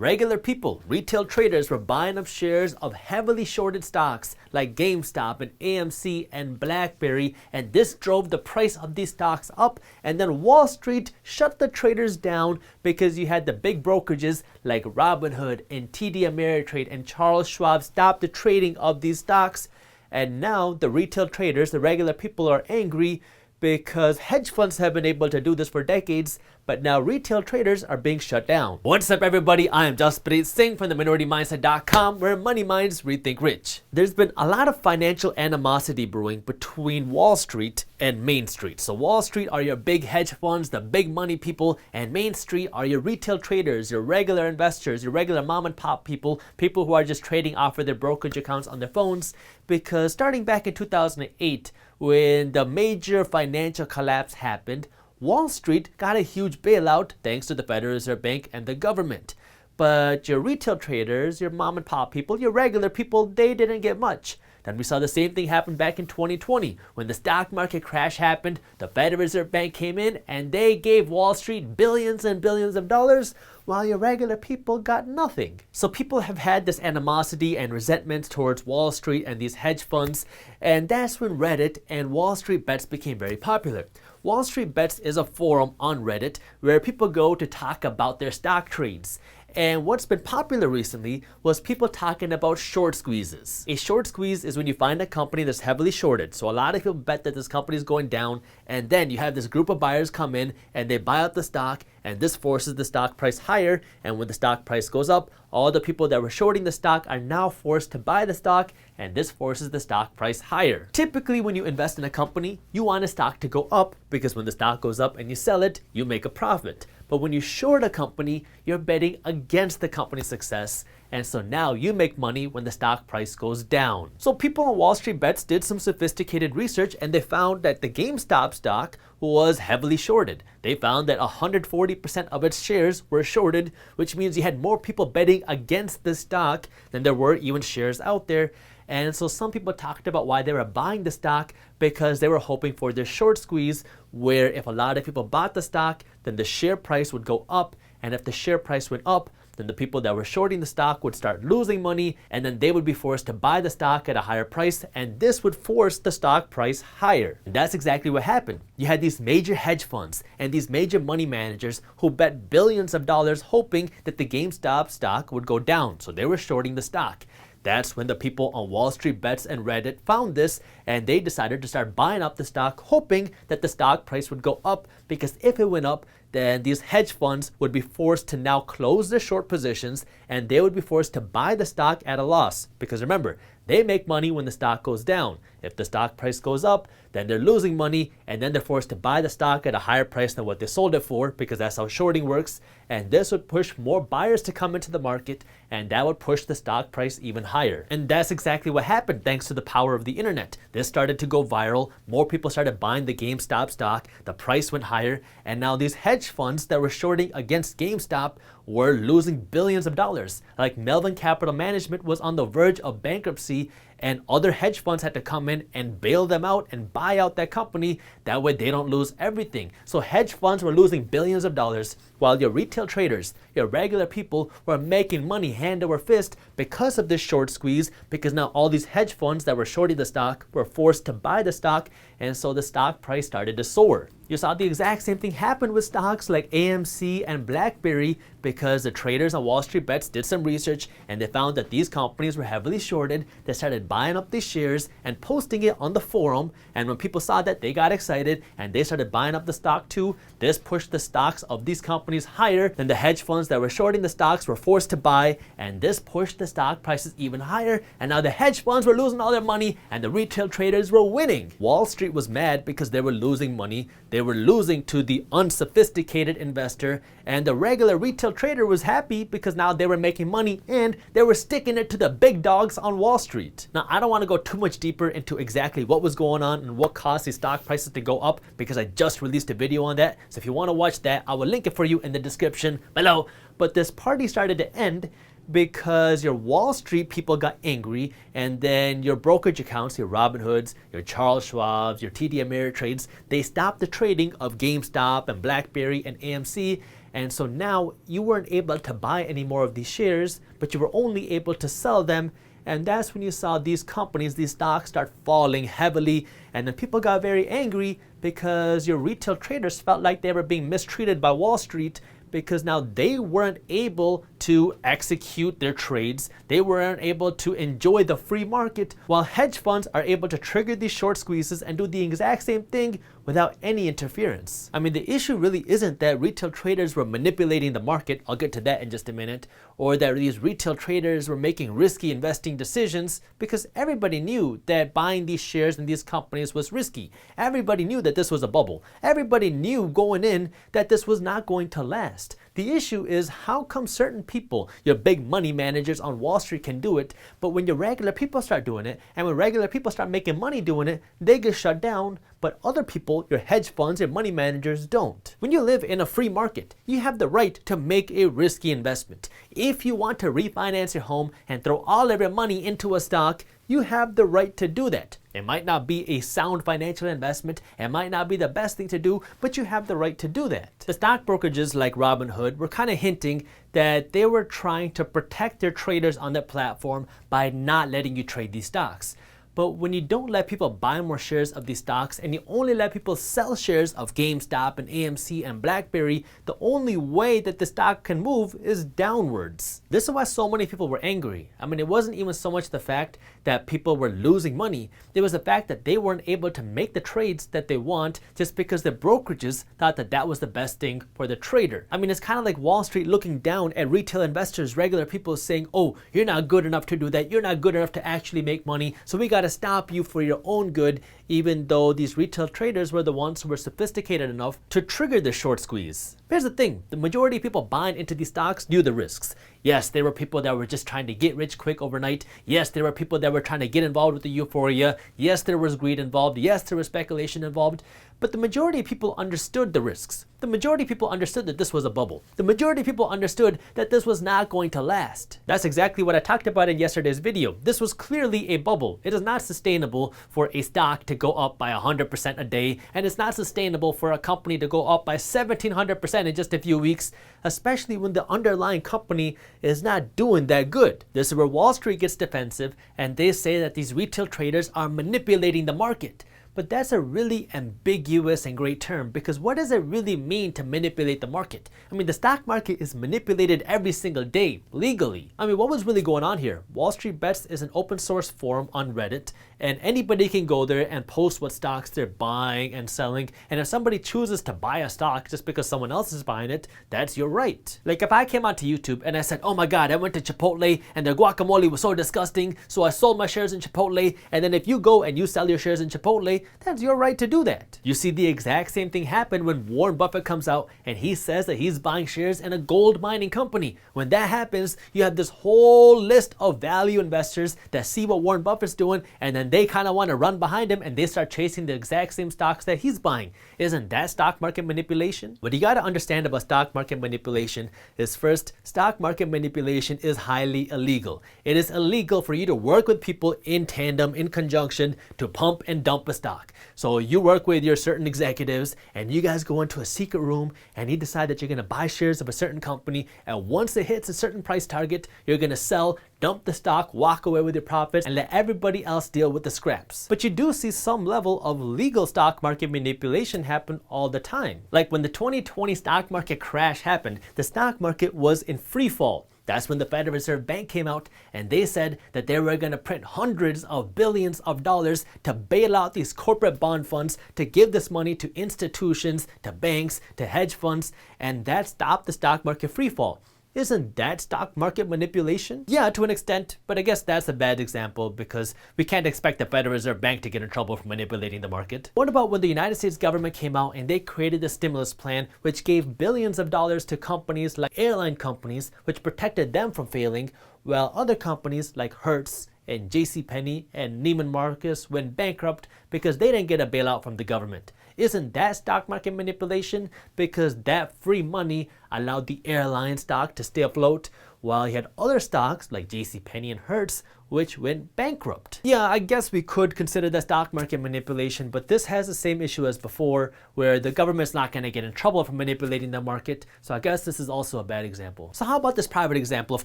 Regular people, retail traders were buying up shares of heavily shorted stocks like GameStop and AMC and BlackBerry, and this drove the price of these stocks up. And then Wall Street shut the traders down because you had the big brokerages like Robinhood and TD Ameritrade and Charles Schwab stop the trading of these stocks. And now the retail traders, the regular people, are angry because hedge funds have been able to do this for decades, but now retail traders are being shut down. What's up, everybody? I am Jaspreet Singh from theminoritymindset.com, where money minds rethink rich. There's been a lot of financial animosity brewing between Wall Street and Main Street. So Wall Street are your big hedge funds, the big money people, and Main Street are your retail traders, your regular investors, your regular mom and pop people, people who are just trading off of their brokerage accounts on their phones. Because starting back in 2008, when the major financial collapse happened, Wall Street got a huge bailout thanks to the Federal Reserve Bank and the government. But your retail traders, your mom and pop people, your regular people, they didn't get much. Then we saw the same thing happen back in 2020. When the stock market crash happened, the Federal Reserve Bank came in and they gave Wall Street billions and billions of dollars, while your regular people got nothing. So people have had this animosity and resentment towards Wall Street and these hedge funds, and that's when Reddit and Wall Street Bets became very popular. Wall Street Bets is a forum on Reddit where people go to talk about their stock trades. And what's been popular recently was people talking about short squeezes. A short squeeze is when you find a company that's heavily shorted. So a lot of people bet that this company is going down, and then you have this group of buyers come in and they buy out the stock, and this forces the stock price higher. And when the stock price goes up, all the people that were shorting the stock are now forced to buy the stock, and this forces the stock price higher. Typically, when you invest in a company, you want a stock to go up because when the stock goes up and you sell it, you make a profit. But when you short a company, you're betting against the company's success, and so now you make money when the stock price goes down. So people on Wall Street Bets did some sophisticated research, and they found that the GameStop stock was heavily shorted. They found that 140% of its shares were shorted, which means you had more people betting against the stock than there were even shares out there. And so some people talked about why they were buying the stock, because they were hoping for this short squeeze where if a lot of people bought the stock, then the share price would go up. And if the share price went up, then the people that were shorting the stock would start losing money, and then they would be forced to buy the stock at a higher price, and this would force the stock price higher. And that's exactly what happened. You had these major hedge funds and these major money managers who bet billions of dollars hoping that the GameStop stock would go down, so they were shorting the stock. That's when the people on Wall Street Bets and Reddit found this, and they decided to start buying up the stock, hoping that the stock price would go up, because if it went up, then these hedge funds would be forced to now close their short positions, and they would be forced to buy the stock at a loss. Because remember, they make money when the stock goes down. If the stock price goes up, then they're losing money, and then they're forced to buy the stock at a higher price than what they sold it for, because that's how shorting works. And this would push more buyers to come into the market, and that would push the stock price even higher. And that's exactly what happened thanks to the power of the internet. This started to go viral. More people started buying the GameStop stock. The price went higher, and now these hedge funds that were shorting against GameStop were losing billions of dollars. Like Melvin Capital Management was on the verge of bankruptcy, and other hedge funds had to come in and bail them out and buy out that company. That way they don't lose everything. So hedge funds were losing billions of dollars, while your retail traders, your regular people, were making money hand over fist because of this short squeeze, because now all these hedge funds that were shorting the stock were forced to buy the stock, and so the stock price started to soar. You saw the exact same thing happen with stocks like AMC and BlackBerry, because the traders on Wall Street Bets did some research and they found that these companies were heavily shorted. They started buying up these shares and posting it on the forum, and when people saw that, they got excited and they started buying up the stock too. This pushed the stocks of these companies higher than the hedge funds that were shorting the stocks were forced to buy, and this pushed the stock prices even higher, and now the hedge funds were losing all their money and the retail traders were winning. Wall Street was mad because they were losing money. They were losing to the unsophisticated investor, and the regular retail trader was happy because now they were making money and they were sticking it to the big dogs on Wall Street. Now, I don't want to go too much deeper into exactly what was going on and what caused the stock prices to go up, because I just released a video on that. So if you want to watch that, I will link it for you in the description below. But this party started to end because your Wall Street people got angry, and then your brokerage accounts, your Robinhoods, your Charles Schwabs, your TD Ameritrades, they stopped the trading of GameStop and BlackBerry and AMC, And so now you weren't able to buy any more of these shares, but you were only able to sell them. And that's when you saw these companies, these stocks start falling heavily. And then people got very angry because your retail traders felt like they were being mistreated by Wall Street, because now they weren't able to execute their trades. They weren't able to enjoy the free market, while hedge funds are able to trigger these short squeezes and do the exact same thing without any interference. I mean, the issue really isn't that retail traders were manipulating the market, I'll get to that in just a minute, or that these retail traders were making risky investing decisions, because everybody knew that buying these shares in these companies was risky. Everybody knew that this was a bubble. Everybody knew going in that this was not going to last. The issue is, how come certain people, your big money managers on Wall Street, can do it, but when your regular people start doing it, and when regular people start making money doing it, they get shut down, but other people, your hedge funds, your money managers, don't? When you live in a free market, you have the right to make a risky investment. If you want to refinance your home and throw all of your money into a stock, you have the right to do that. It might not be a sound financial investment, it might not be the best thing to do, but you have the right to do that. The stock brokerages like Robinhood were kind of hinting that they were trying to protect their traders on their platform by not letting you trade these stocks. But when you don't let people buy more shares of these stocks and you only let people sell shares of GameStop and AMC and BlackBerry, the only way that the stock can move is downwards. This is why so many people were angry. I mean, it wasn't even so much the fact that people were losing money. It was the fact that they weren't able to make the trades that they want just because the brokerages thought that that was the best thing for the trader. I mean, it's kind of like Wall Street looking down at retail investors, regular people, saying, oh, you're not good enough to do that. You're not good enough to actually make money. So we got to stop you for your own good, even though these retail traders were the ones who were sophisticated enough to trigger the short squeeze. Here's the thing, the majority of people buying into these stocks knew the risks. Yes, there were people that were just trying to get rich quick overnight. Yes, there were people that were trying to get involved with the euphoria. Yes, there was greed involved. Yes, there was speculation involved. But the majority of people understood the risks. The majority of people understood that this was a bubble. The majority of people understood that this was not going to last. That's exactly what I talked about in yesterday's video. This was clearly a bubble. It is not sustainable for a stock to go up by 100% a day, and it's not sustainable for a company to go up by 1700% in just a few weeks, especially when the underlying company is not doing that good. This is where Wall Street gets defensive, and they say that these retail traders are manipulating the market. But that's a really ambiguous and great term, because what does it really mean to manipulate the market? I mean, the stock market is manipulated every single day, legally. I mean, what was really going on here? Wall Street Bets is an open source forum on Reddit, and anybody can go there and post what stocks they're buying and selling. And if somebody chooses to buy a stock just because someone else is buying it, that's your right. Like if I came onto YouTube and I said, oh my God, I went to Chipotle and their guacamole was so disgusting, so I sold my shares in Chipotle. And then if you go and you sell your shares in Chipotle, that's your right to do that. You see the exact same thing happen when Warren Buffett comes out and he says that he's buying shares in a gold mining company. When that happens, you have this whole list of value investors that see what Warren Buffett's doing, and then they kind of want to run behind him and they start chasing the exact same stocks that he's buying. Isn't that stock market manipulation? What you got to understand about stock market manipulation is, first, stock market manipulation is highly illegal. It is illegal for you to work with people in tandem, in conjunction, to pump and dump a stock. So you work with your certain executives and you guys go into a secret room and you decide that you're going to buy shares of a certain company, and once it hits a certain price target, you're going to sell, dump the stock, walk away with your profits, and let everybody else deal with the scraps. But you do see some level of legal stock market manipulation happen all the time. Like when the 2020 stock market crash happened, the stock market was in free fall. That's when the Federal Reserve Bank came out and they said that they were going to print hundreds of billions of dollars to bail out these corporate bond funds, to give this money to institutions, to banks, to hedge funds, and that stopped the stock market free fall. Isn't that stock market manipulation? Yeah, to an extent, but I guess that's a bad example because we can't expect the Federal Reserve Bank to get in trouble for manipulating the market. What about when the United States government came out and they created the stimulus plan, which gave billions of dollars to companies like airline companies, which protected them from failing, while other companies like Hertz and JCPenney and Neiman Marcus went bankrupt because they didn't get a bailout from the government? Isn't that stock market manipulation? Because that free money allowed the airline stock to stay afloat, while you had other stocks like JCPenney and Hertz which went bankrupt. Yeah, I guess we could consider the stock market manipulation, but this has the same issue as before, where the government's not going to get in trouble for manipulating the market, so I guess this is also a bad example. So how about this private example of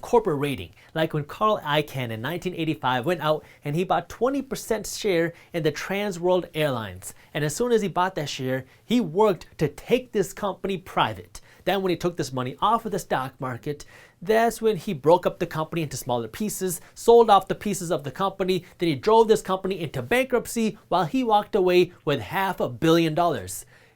corporate raiding? Like when Carl Icahn in 1985 went out and he bought 20% share in the Trans World Airlines, and as soon as he bought that share, he worked to take this company private. Then when he took this money off of the stock market, that's when he broke up the company into smaller pieces, sold off the pieces of the company, then he drove this company into bankruptcy while he walked away with $500 million.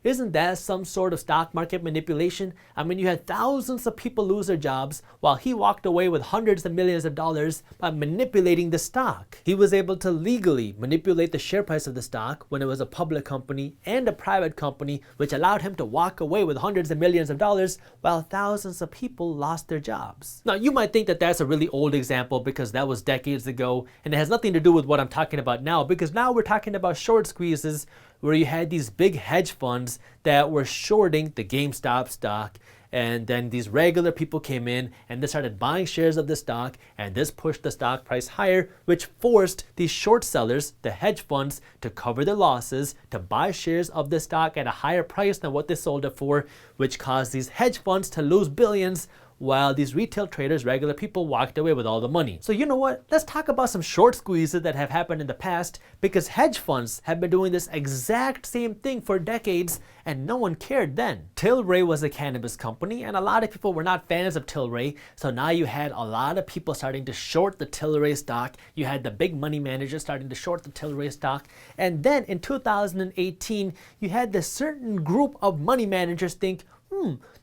Isn't that some sort of stock market manipulation? I mean, you had thousands of people lose their jobs while he walked away with hundreds of millions of dollars by manipulating the stock. He was able to legally manipulate the share price of the stock when it was a public company and a private company, which allowed him to walk away with hundreds of millions of dollars while thousands of people lost their jobs. Now, you might think that that's a really old example because that was decades ago, and it has nothing to do with what I'm talking about now, because now we're talking about short squeezes where you had these big hedge funds that were shorting the GameStop stock, and then these regular people came in and they started buying shares of the stock, and this pushed the stock price higher, which forced these short sellers, the hedge funds, to cover their losses, to buy shares of the stock at a higher price than what they sold it for, which caused these hedge funds to lose billions, while these retail traders, regular people, walked away with all the money. So you know what? Let's talk about some short squeezes that have happened in the past, because hedge funds have been doing this exact same thing for decades and no one cared then. Tilray was a cannabis company and a lot of people were not fans of Tilray, so now you had a lot of people starting to short the Tilray stock. You had the big money managers starting to short the Tilray stock, and then in 2018 you had this certain group of money managers think,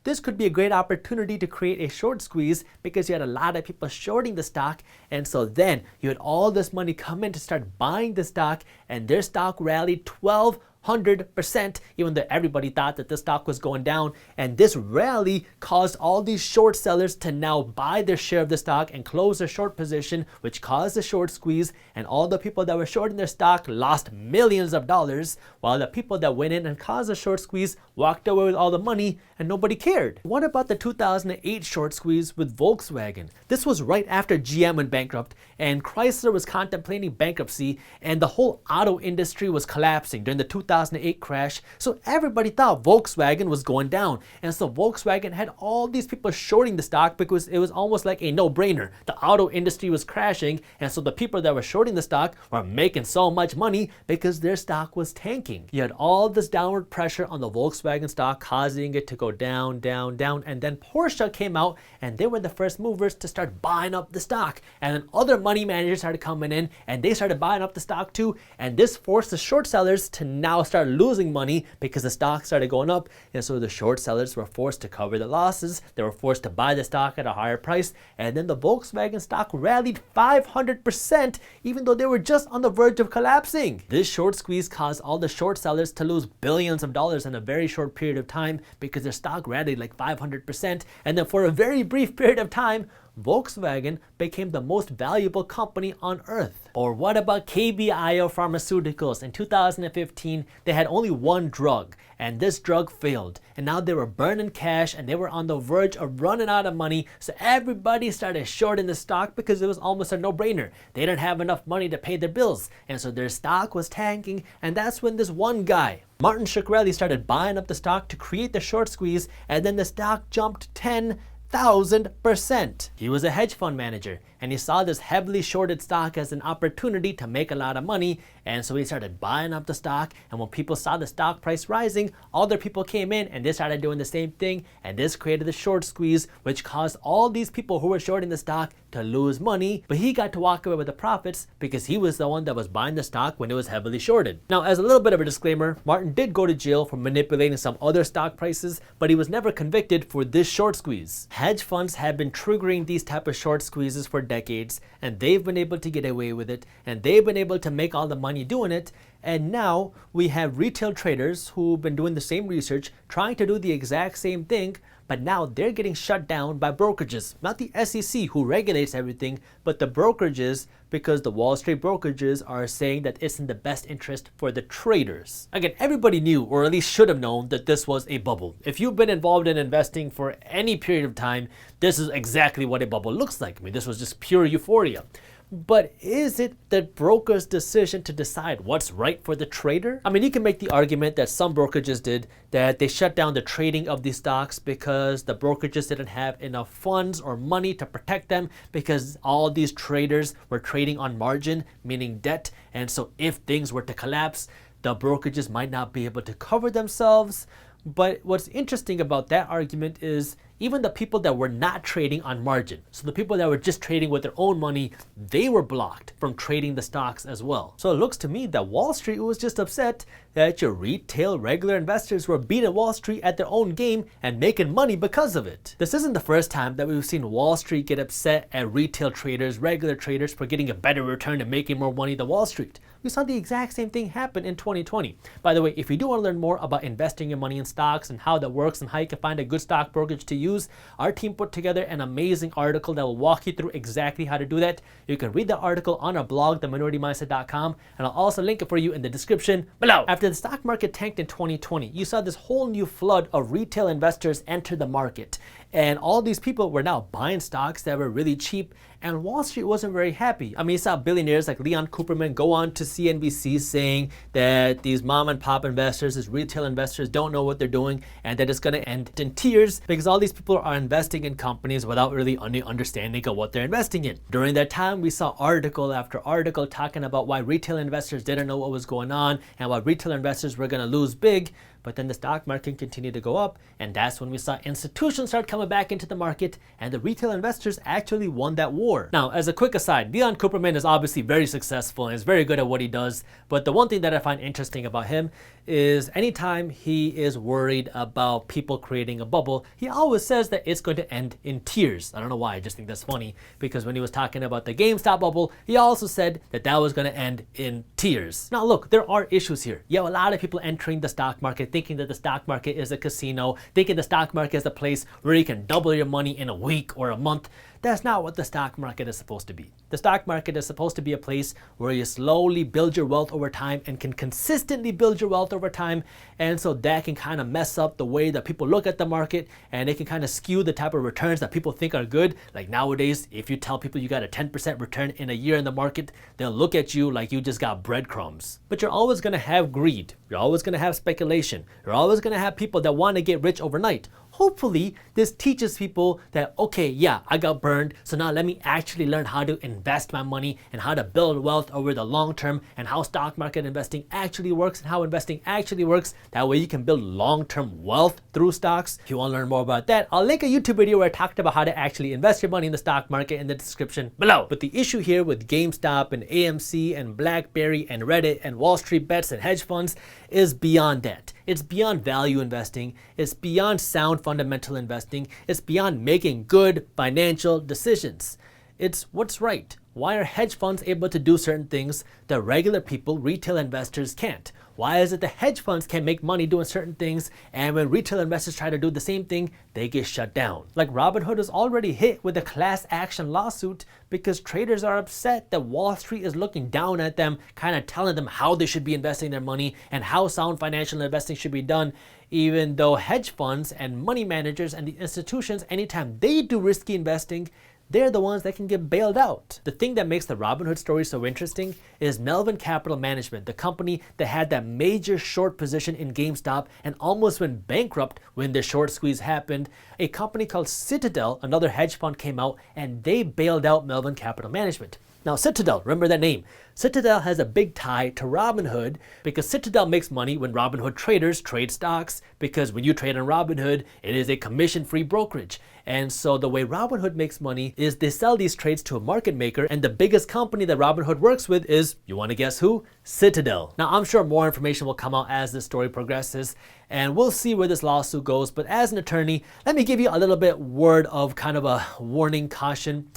this could be a great opportunity to create a short squeeze because you had a lot of people shorting the stock, and so then you had all this money come in to start buying the stock, and their stock rallied 1,200%, even though everybody thought that the stock was going down. And this rally caused all these short sellers to now buy their share of the stock and close their short position, which caused a short squeeze, and all the people that were shorting their stock lost millions of dollars, while the people that went in and caused a short squeeze walked away with all the money and nobody cared. What about the 2008 short squeeze with Volkswagen? This was right after GM went bankrupt and Chrysler was contemplating bankruptcy, and the whole auto industry was collapsing during the 2008 crash, so everybody thought Volkswagen was going down, and so Volkswagen had all these people shorting the stock because it was almost like a no-brainer. The auto industry was crashing, and so the people that were shorting the stock were making so much money because their stock was tanking. You had all this downward pressure on the Volkswagen stock, causing it to go down, down, down, and then Porsche came out and they were the first movers to start buying up the stock, and then other money managers started coming in and they started buying up the stock too, and this forced the short sellers to now start losing money because the stock started going up, and so the short sellers were forced to cover the losses. They were forced to buy the stock at a higher price, and then the Volkswagen stock rallied 500% even though they were just on the verge of collapsing. This short squeeze caused all the short sellers to lose billions of dollars in a very short period of time because their stock rallied like 500%, and then for a very brief period of time Volkswagen became the most valuable company on earth. Or what about KBIO Pharmaceuticals? In 2015, they had only one drug, and this drug failed. And now they were burning cash, and they were on the verge of running out of money, so everybody started shorting the stock because it was almost a no-brainer. They didn't have enough money to pay their bills, and so their stock was tanking, and that's when this one guy, Martin Shkreli, started buying up the stock to create the short squeeze, and then the stock jumped 10,000%. He was a hedge fund manager, and he saw this heavily shorted stock as an opportunity to make a lot of money, and so he started buying up the stock, and when people saw the stock price rising, other people came in and they started doing the same thing, and this created the short squeeze, which caused all these people who were shorting the stock to lose money, but he got to walk away with the profits because he was the one that was buying the stock when it was heavily shorted. Now, as a little bit of a disclaimer, Martin did go to jail for manipulating some other stock prices, but he was never convicted for this short squeeze. Hedge funds have been triggering these type of short squeezes for decades, and they've been able to get away with it, and they've been able to make all the money doing it. And now we have retail traders who've been doing the same research, trying to do the exact same thing, but now they're getting shut down by brokerages. Not the SEC, who regulates everything, but the brokerages, because the Wall Street brokerages are saying that it's in the best interest for the traders. Again, everybody knew, or at least should have known, that this was a bubble. If you've been involved in investing for any period of time, this is exactly what a bubble looks like. I mean, this was just pure euphoria. But is it the broker's decision to decide what's right for the trader? I mean, you can make the argument that some brokerages did, that they shut down the trading of these stocks because the brokerages didn't have enough funds or money to protect them, because all these traders were trading on margin, meaning debt. And so if things were to collapse, the brokerages might not be able to cover themselves. But what's interesting about that argument is even the people that were not trading on margin, so the people that were just trading with their own money, they were blocked from trading the stocks as well. So it looks to me that Wall Street was just upset that your retail regular investors were beating Wall Street at their own game and making money because of it. This isn't the first time that we've seen Wall Street get upset at retail traders, regular traders, for getting a better return and making more money than Wall Street. We saw the exact same thing happen in 2020. By the way, if you do want to learn more about investing your money in stocks and how that works and how you can find a good stock brokerage to use, our team put together an amazing article that will walk you through exactly how to do that. You can read the article on our blog, theminoritymindset.com, and I'll also link it for you in the description below. After the stock market tanked in 2020, you saw this whole new flood of retail investors enter the market. And all these people were now buying stocks that were really cheap, and Wall Street wasn't very happy. I mean, you saw billionaires like Leon Cooperman go on to CNBC saying that these mom and pop investors, these retail investors, don't know what they're doing and that it's going to end in tears because all these people are investing in companies without really any understanding of what they're investing in. During that time, we saw article after article talking about why retail investors didn't know what was going on and why retail investors were going to lose big. But then the stock market continued to go up, and that's when we saw institutions start coming back into the market, and the retail investors actually won that war. Now, as a quick aside, Leon Cooperman is obviously very successful and is very good at what he does, but the one thing that I find interesting about him is anytime he is worried about people creating a bubble, he always says that it's going to end in tears. I don't know why, I just think that's funny, because when he was talking about the GameStop bubble, he also said that that was going to end in tears. Now look, there are issues here. You have a lot of people entering the stock market thinking that the stock market is a casino, thinking the stock market is a place where you can double your money in a week or a month. That's not what the stock market is supposed to be. The stock market is supposed to be a place where you slowly build your wealth over time and can consistently build your wealth over time. And so that can kind of mess up the way that people look at the market, and it can kind of skew the type of returns that people think are good. Like nowadays, if you tell people you got a 10% return in a year in the market, they'll look at you like you just got breadcrumbs. But you're always going to have greed. You're always going to have speculation. You're always going to have people that want to get rich overnight. Hopefully, this teaches people that, okay, yeah, I got burned, so now let me actually learn how to invest my money and how to build wealth over the long term and how stock market investing actually works and how investing actually works. That way you can build long-term wealth through stocks. If you want to learn more about that, I'll link a YouTube video where I talked about how to actually invest your money in the stock market in the description below. But the issue here with GameStop and AMC and BlackBerry and Reddit and Wall Street bets and hedge funds is beyond that. It's beyond value investing. It's beyond sound fundamental investing. It's beyond making good financial decisions. It's what's right. Why are hedge funds able to do certain things that regular people, retail investors, can't? Why is it the hedge funds can make money doing certain things, and when retail investors try to do the same thing, they get shut down? Like Robinhood is already hit with a class action lawsuit because traders are upset that Wall Street is looking down at them, kind of telling them how they should be investing their money and how sound financial investing should be done, even though hedge funds and money managers and the institutions, anytime they do risky investing, they're the ones that can get bailed out. The thing that makes the Robinhood story so interesting is Melvin Capital Management, the company that had that major short position in GameStop and almost went bankrupt when the short squeeze happened. A company called Citadel, another hedge fund, came out and they bailed out Melvin Capital Management. Now Citadel, remember that name. Citadel has a big tie to Robinhood because Citadel makes money when Robinhood traders trade stocks, because when you trade on Robinhood, it is a commission-free brokerage. And so the way Robinhood makes money is they sell these trades to a market maker, and the biggest company that Robinhood works with is, you want to guess who? Citadel. Now I'm sure more information will come out as this story progresses, and we'll see where this lawsuit goes. But as an attorney, let me give you a little bit word of kind of a warning, caution.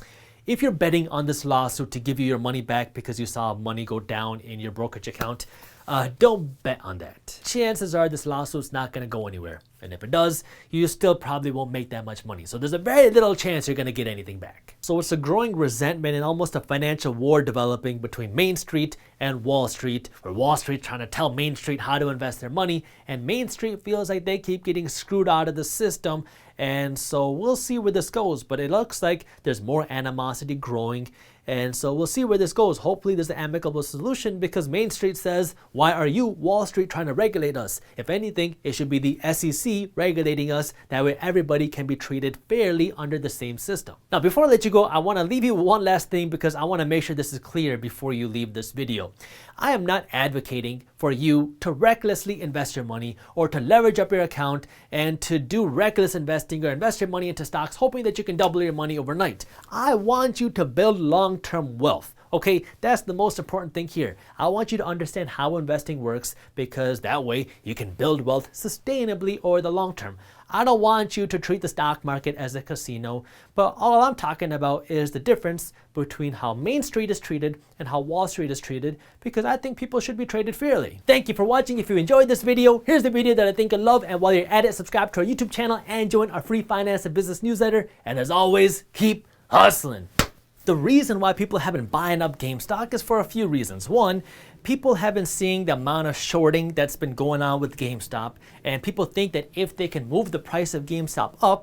If you're betting on this lawsuit to give you your money back because you saw money go down in your brokerage account, don't bet on that. Chances are this lawsuit's not going to go anywhere. And if it does, you still probably won't make that much money. So there's a very little chance you're going to get anything back. So it's a growing resentment and almost a financial war developing between Main Street and Wall Street, where Wall Street trying to tell Main Street how to invest their money, and Main Street feels like they keep getting screwed out of the system. And so we'll see where this goes, but it looks like there's more animosity growing. And so we'll see where this goes. Hopefully there's an amicable solution, because Main Street says, why are you, Wall Street, trying to regulate us? If anything, it should be the SEC regulating us. That way everybody can be treated fairly under the same system. Now, before I let you go, I want to leave you with one last thing, because I want to make sure this is clear before you leave this video. I am not advocating for you to recklessly invest your money or to leverage up your account and to do reckless investing or invest your money into stocks hoping that you can double your money overnight. I want you to build long-term wealth. Okay, that's the most important thing here. I want you to understand how investing works, because that way you can build wealth sustainably over the long term. I don't want you to treat the stock market as a casino, but all I'm talking about is the difference between how Main Street is treated and how Wall Street is treated, because I think people should be treated fairly. Thank you for watching. If you enjoyed this video, here's the video that I think you'll love, and while you're at it, subscribe to our YouTube channel and join our free finance and business newsletter, and as always, keep hustling. The reason why people have been buying up GameStop is for a few reasons. One, people have been seeing the amount of shorting that's been going on with GameStop, and people think that if they can move the price of GameStop up,